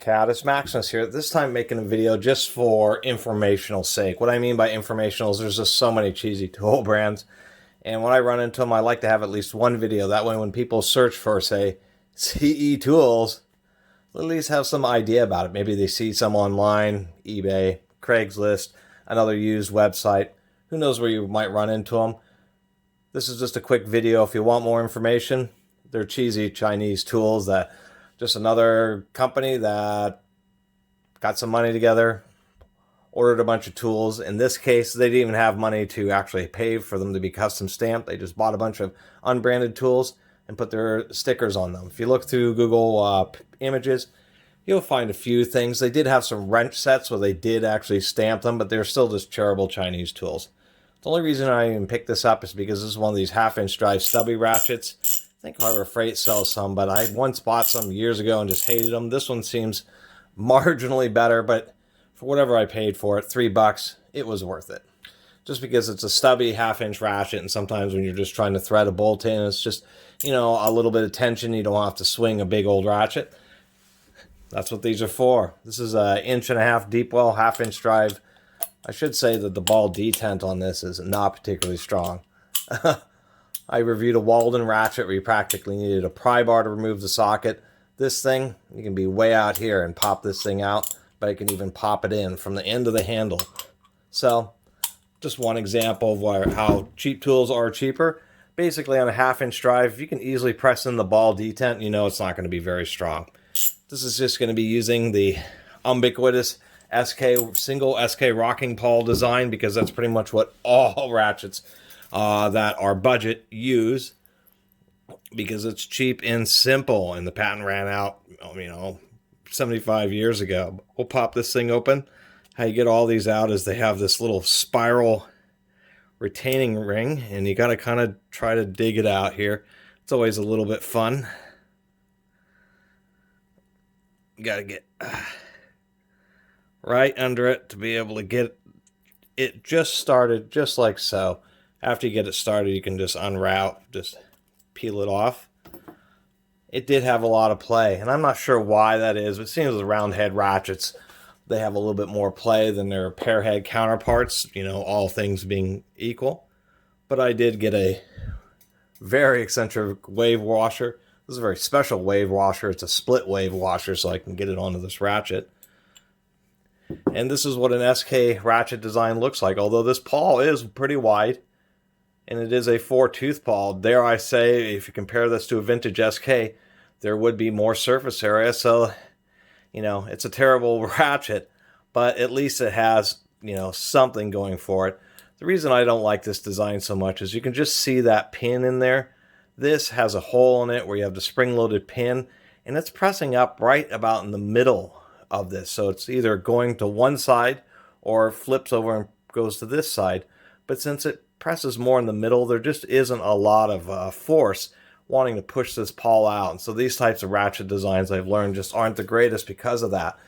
Catus, Maximus here. This time making a video just for informational sake. What I mean by informational is there's just so many cheesy tool brands. And when I run into them, I like to have at least one video. That way when people search for, say, CE tools, they'll at least have some idea about it. Maybe they see some online, eBay, Craigslist, another used website. Who knows where you might run into them. This is just a quick video. If you want more information, they're cheesy Chinese tools that just another company that got some money together, ordered a bunch of tools. In this case, they didn't even have money to actually pay for them to be custom stamped. They just bought a bunch of unbranded tools and put their stickers on them. If you look through Google images, you'll find a few things. They did have some wrench sets where they did actually stamp them, but they're still just terrible Chinese tools. The only reason I even picked this up is because this is one of these half-inch drive stubby ratchets. I think Harbor Freight sells some, but I once bought some years ago and just hated them. This one seems marginally better, but for whatever I paid for it, $3, it was worth it. Just because it's a stubby half-inch ratchet, and sometimes when you're just trying to thread a bolt in, it's just, you know, a little bit of tension. You don't have to swing a big old ratchet. That's what these are for. This is an 1.5 deep well, half-inch drive. I should say that the ball detent on this is not particularly strong. I reviewed a Walden ratchet where you practically needed a pry bar to remove the socket. This thing, you can be way out here and pop this thing out, but I can even pop it in from the end of the handle. So, just one example of how cheap tools are cheaper. Basically, on a half-inch drive, you can easily press in the ball detent. You know it's not going to be very strong. This is just going to be using the ubiquitous single SK rocking pawl design, because that's pretty much what all ratchets that are budget use, because it's cheap and simple, and the patent ran out, 75 years ago. We'll pop this thing open. How you get all these out is they have this little spiral retaining ring, and you got to kind of try to dig it out here. It's always a little bit fun. You got to get right under it to be able to get it just started, just like so. After you get it started, you can just unroute, just peel it off. It did have a lot of play, and I'm not sure why that is. It seems the round head ratchets, they have a little bit more play than their pair head counterparts, all things being equal. But I did get a very eccentric wave washer. This is a very special wave washer. It's a split wave washer, so I can get it onto this ratchet. And this is what an SK ratchet design looks like, although this pawl is pretty wide. And it is a 4-tooth pawl. Dare I say, if you compare this to a vintage SK, there would be more surface area. So, it's a terrible ratchet, but at least it has, something going for it. The reason I don't like this design so much is you can just see that pin in there. This has a hole in it where you have the spring-loaded pin, and it's pressing up right about in the middle of this. So it's either going to one side or flips over and goes to this side. But since it presses more in the middle, there just isn't a lot of force wanting to push this pawl out. And so these types of ratchet designs, I've learned, just aren't the greatest because of that.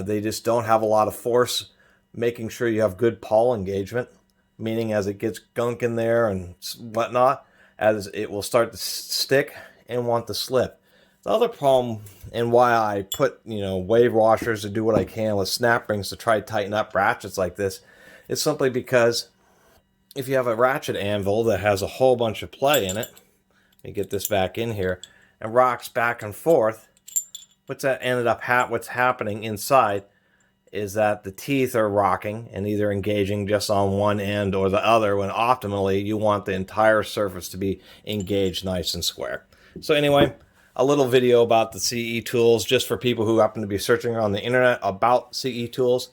They just don't have a lot of force making sure you have good pawl engagement, meaning as it gets gunk in there and whatnot, as it will start to stick and want to slip. The other problem, and why I put wave washers to do what I can with snap rings to try to tighten up ratchets like this, is simply because if you have a ratchet anvil that has a whole bunch of play in it, let me get this back in here, and rocks back and forth, what's happening inside is that the teeth are rocking and either engaging just on one end or the other, when optimally you want the entire surface to be engaged nice and square. So anyway, a little video about the CE tools, just for people who happen to be searching on the internet about CE tools,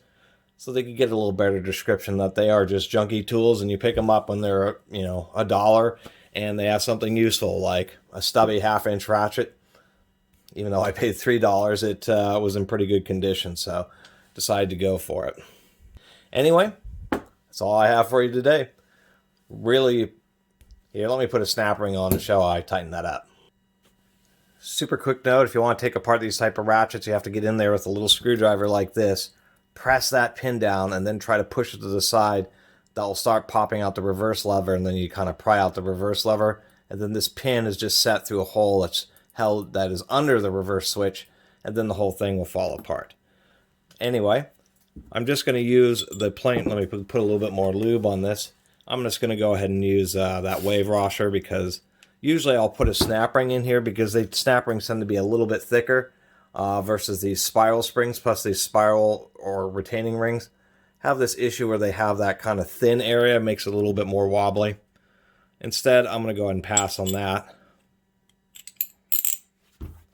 so they can get a little better description that they are just junky tools, and you pick them up when they're, $1, and they have something useful, like a stubby half-inch ratchet. Even though I paid $3, it was in pretty good condition, so decided to go for it. Anyway, that's all I have for you today. Really, here, let me put a snap ring on to show how I tighten that up. Super quick note, if you want to take apart these type of ratchets, you have to get in there with a little screwdriver like this. Press that pin down and then try to push it to the side. That will start popping out the reverse lever, and then you kind of pry out the reverse lever, and then this pin is just set through a hole that is under the reverse switch, and then the whole thing will fall apart. Anyway, I'm just going to use the plain, let me put a little bit more lube on this. I'm just going to go ahead and use that wave washer, because usually I'll put a snap ring in here because the snap rings tend to be a little bit thicker versus these spiral springs, plus these spiral or retaining rings have this issue where they have that kind of thin area, makes it a little bit more wobbly. Instead, I'm going to go ahead and pass on that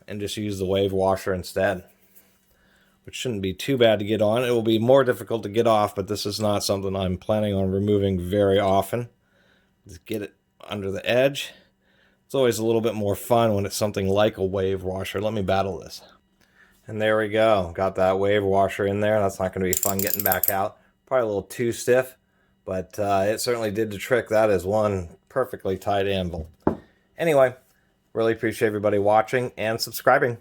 and just use the wave washer instead, which shouldn't be too bad to get on. It will be more difficult to get off, but this is not something I'm planning on removing very often. Just get it under the edge. It's always a little bit more fun when it's something like a wave washer. Let me battle this. And there we go. Got that wave washer in there. That's not going to be fun getting back out. Probably a little too stiff, but it certainly did the trick. That is one perfectly tight anvil. Anyway, really appreciate everybody watching and subscribing.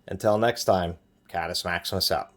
Until next time, Catus Maximus out.